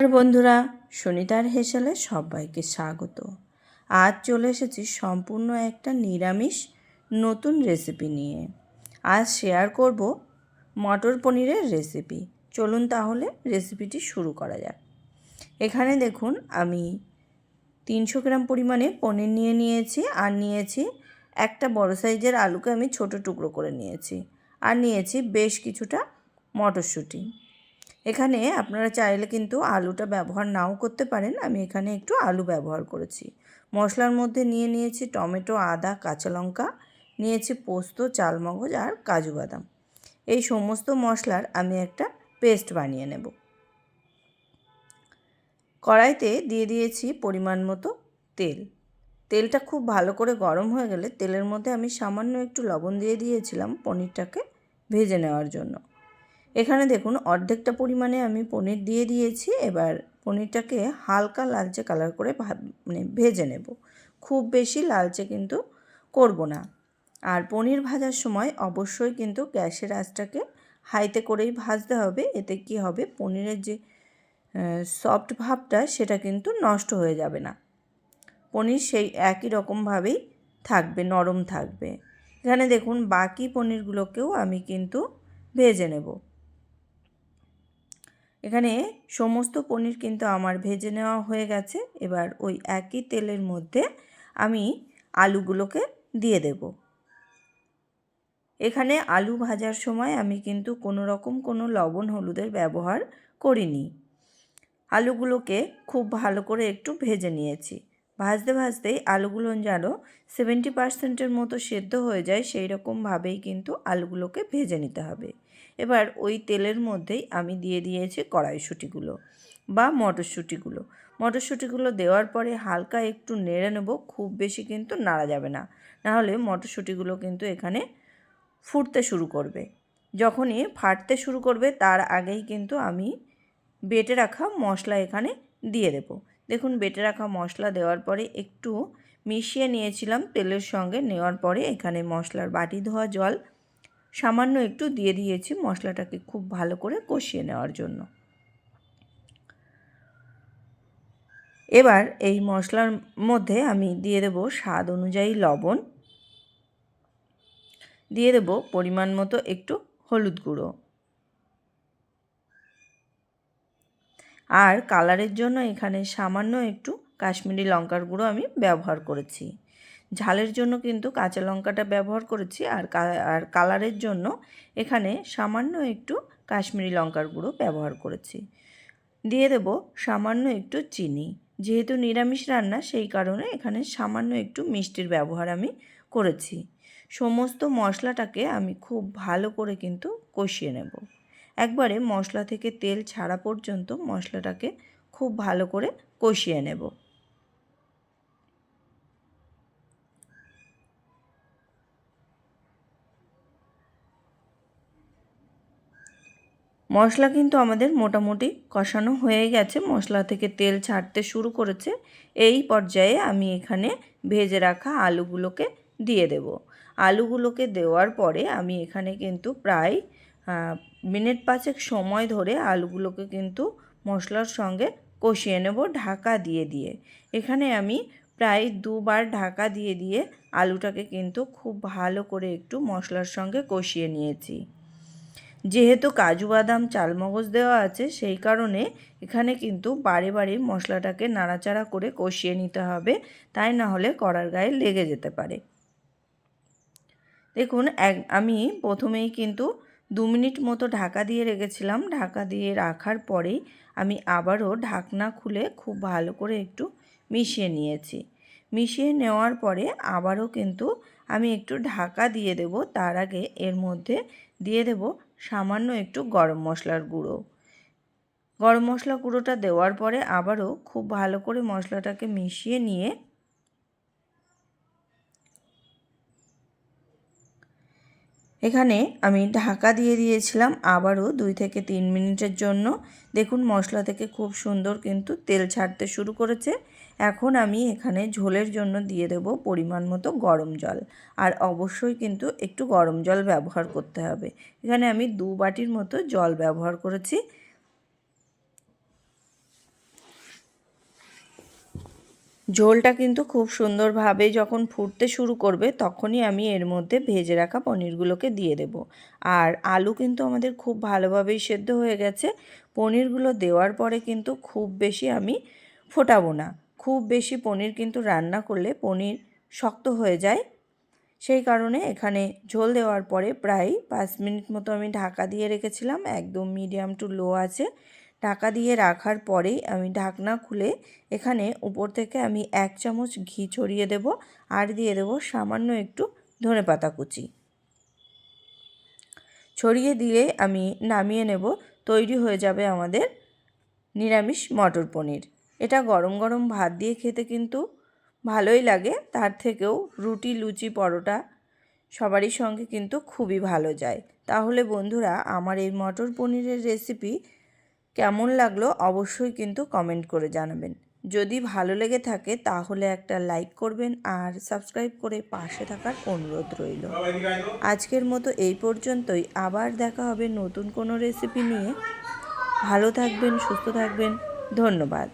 বন্ধুরা, সুনিতার হেসেলে সবাইকে স্বাগত। আজ চলে এসেছি সম্পূর্ণ একটা নিরামিষ নতুন রেসিপি নিয়ে। আজ শেয়ার করব মটর পনিরের রেসিপি। চলুন তাহলে রেসিপিটি শুরু করা যাক। এখানে দেখুন আমি 300 গ্রাম পরিমাণে পনির নিয়েছি আর নিয়েছি একটা বড় সাইজের আলুকে আমি ছোট টুকরো করে নিয়েছি আর নিয়েছি বেশ কিছুটা মটরশুঁটি। এখানে আপনারা চাইলে কিন্তু আলুটা ব্যবহার নাও করতে পারেন, আমি এখানে একটু আলু ব্যবহার করেছি। মশলার মধ্যে নিয়েছি টমেটো, আদা, কাঁচা লঙ্কা, নিয়েছি পোস্ত, চালমগজ আর কাজু বাদাম। এই সমস্ত মশলার আমি একটা পেস্ট বানিয়ে নেব। কড়াইতে দিয়ে দিয়েছি পরিমাণ মতো তেল। তেলটা খুব ভালো করে গরম হয়ে গেলে তেলের মধ্যে আমি সামান্য একটু লবণ দিয়ে দিয়েছিলাম পনিরটাকে ভেজে নেওয়ার জন্য। এখানে দেখুন অর্ধেকটা পরিমাণে আমি পনির দিয়ে দিয়েছি। এবার পনিরটাকে হালকা লালচে কালার করে ভেজে নেব। খুব বেশি লালচে কিন্তু করব না। আর পনির ভাজার সময় অবশ্যই কিন্তু গ্যাসের আঁচটাকে হাইতে করেই ভাজতে হবে। এতে কি হবে, পনিরের যে সফট ভাবটা সেটা কিন্তু নষ্ট হয়ে যাবে না। পনির সেই একই রকমভাবেই থাকবে, নরম থাকবে। এখানে দেখুন বাকি পনিরগুলোকেও আমি কিন্তু ভেজে নেব। এখানে সমস্ত পনির কিন্তু আমার ভেজে নেওয়া হয়ে গেছে। এবার ওই একই তেলের মধ্যে আমি আলুগুলোকে দিয়ে দেব। এখানে আলু ভাজার সময় আমি কিন্তু কোনো লবণ হলুদের ব্যবহার করিনি। আলুগুলোকে খুব ভালো করে একটু ভেজে নিয়েছি। ভাজতে ভাজতেই আলুগুলো যেন 70% মতো সেদ্ধ হয়ে যায়, সেই রকমভাবেই কিন্তু আলুগুলোকে ভেজে নিতে হবে। এবার ওই তেলের মধ্যেই আমি দিয়ে দিয়েছি কড়াইশুঁটিগুলো বা মটরশুঁটিগুলো। মটরশুঁটিগুলো দেওয়ার পরে হালকা একটু নেড়ে নেব, খুব বেশি কিন্তু নাড়া যাবে না, নাহলে মটরশুঁটিগুলো কিন্তু এখানে ফুটতে শুরু করবে। যখনই ফাটতে শুরু করবে তার আগেই কিন্তু আমি বেটে রাখা মশলা এখানে দিয়ে দেব। দেখুন বেটে রাখা মশলা দেওয়ার পরে একটু মিশিয়ে নিয়েছিলাম তেলের সঙ্গে। নেওয়ার পরে এখানে মশলার বাটি ধোয়া জল সামান্য একটু দিয়ে দিয়েছি মশলাটাকে খুব ভালো করে কষিয়ে নেওয়ার জন্য। এবার এই মশলার মধ্যে আমি দিয়ে দেব স্বাদ অনুযায়ী লবণ, দিয়ে দেব পরিমাণ মতো একটু হলুদ গুঁড়ো, আর কালারের জন্য এখানে সামান্য একটু কাশ্মীরি লঙ্কার গুঁড়ো আমি ব্যবহার করেছি। ঝালের জন্য কিন্তু কাঁচা লঙ্কাটা ব্যবহার করেছি, আর কালারের জন্য এখানে সামান্য একটু কাশ্মীরি লঙ্কার গুঁড়ো ব্যবহার করেছি। দিয়ে দেব সামান্য একটু চিনি। যেহেতু নিরামিষ রান্না সেই কারণে এখানে সামান্য একটু মিষ্টির ব্যবহার আমি করেছি। সমস্ত মশলাটাকে আমি খুব ভালো করে কিন্তু কষিয়ে নেব। একবারে মশলা থেকে তেল ছাড়া পর্যন্ত মশলাটাকে খুব ভালো করে কষিয়ে নেব। মশলা কিন্তু আমাদের মোটামুটি কষানো হয়ে গেছে, মশলা থেকে তেল ছাড়তে শুরু করেছে। এই পর্যায়ে আমি এখানে ভেজে রাখা আলুগুলোকে দিয়ে দেব। আলুগুলোকে দেওয়ার পরে আমি এখানে কিন্তু প্রায় মিনিট 5 সময় ধরে আলুগুলোকে কিন্তু মশলার সঙ্গে কষিয়ে নেব ঢাকা দিয়ে দিয়ে। এখানে আমি প্রায় 2 বার ঢাকা দিয়ে দিয়ে আলুটাকে কিন্তু খুব ভালো করে একটু মশলার সঙ্গে কষিয়ে নিয়েছি। যেহেতু কাজু বাদাম চালমগজ দেওয়া আছে সেই কারণে এখানে কিন্তু বারে বারে মশলাটাকে নাড়াচাড়া করে কষিয়ে নিতে হবে, তাই না হলে কড়ার গায়ে লেগে যেতে পারে। দেখুন আমি প্রথমেই কিন্তু 2 মিনিট মতো ঢাকা দিয়ে রেখেছিলাম। ঢাকা দিয়ে রাখার পরেই আমি আবারও ঢাকনা খুলে খুব ভালো করে একটু মিশিয়ে নিয়েছি। মিশিয়ে নেওয়ার পরে আবারও কিন্তু আমি একটু ঢাকা দিয়ে দেব। তার আগে এর মধ্যে দিয়ে দেব সামান্য একটু গরম মশলার গুঁড়ো। গরম মশলা গুঁড়োটা দেওয়ার পরে আবারও খুব ভালো করে মশলাটাকে মিশিয়ে নিয়ে এখানে আমি ঢাকা দিয়ে দিয়েছিলাম আবারও 2 থেকে 3 মিনিটের জন্য। দেখুন মশলা থেকে খুব সুন্দর কিন্তু তেল ছাড়তে শুরু করেছে। এখন আমি এখানে ঝোলের জন্য দিয়ে দেব পরিমাণ মতো গরম জল, আর অবশ্যই কিন্তু একটু গরম জল ব্যবহার করতে হবে। এখানে আমি 2 বাটির মতো জল ব্যবহার করেছি। ঝোলটা কিন্তু খুব সুন্দরভাবে যখন ফুটতে শুরু করবে তখনই আমি এর মধ্যে ভেজে রাখা পনিরগুলোকে দিয়ে দেব। আর আলু কিন্তু আমাদের খুব ভালোভাবেই সেদ্ধ হয়ে গেছে। পনিরগুলো দেওয়ার পরে কিন্তু খুব বেশি আমি ফোটাবো না। খুব বেশি পনির কিন্তু রান্না করলে পনির শক্ত হয়ে যায়। সেই কারণে এখানে ঝোল দেওয়ার পরে প্রায় 5 মিনিট মতো আমি ঢাকা দিয়ে রেখেছিলাম, একদম মিডিয়াম টু লো আছে। ঢাকা দিয়ে রাখার পরেই আমি ঢাকনা খুলে এখানে উপর থেকে আমি 1 চামচ ঘি ছড়িয়ে দেব আর দিয়ে দেব সামান্য একটু ধনেপাতা কুচি। ছড়িয়ে দিয়ে আমি নামিয়ে নেব। তৈরি হয়ে যাবে আমাদের নিরামিষ মটর পনির। এটা গরম গরম ভাত দিয়ে খেতে কিন্তু ভালোই লাগে, তার থেকেও রুটি, লুচি, পরোটা সবারই সঙ্গে কিন্তু খুবই ভালো যায়। তাহলে বন্ধুরা, আমার এই মটর পনিরের রেসিপি কেমন লাগলো অবশ্যই কিন্তু কমেন্ট করে জানাবেন। যদি ভালো লেগে থাকে তাহলে একটা লাইক করবেন আর সাবস্ক্রাইব করে পাশে থাকার অনুরোধ রইল। আজকের মতো এই পর্যন্তই। আবার দেখা হবে নতুন কোনো রেসিপি নিয়ে। ভালো থাকবেন, সুস্থ থাকবেন। ধন্যবাদ।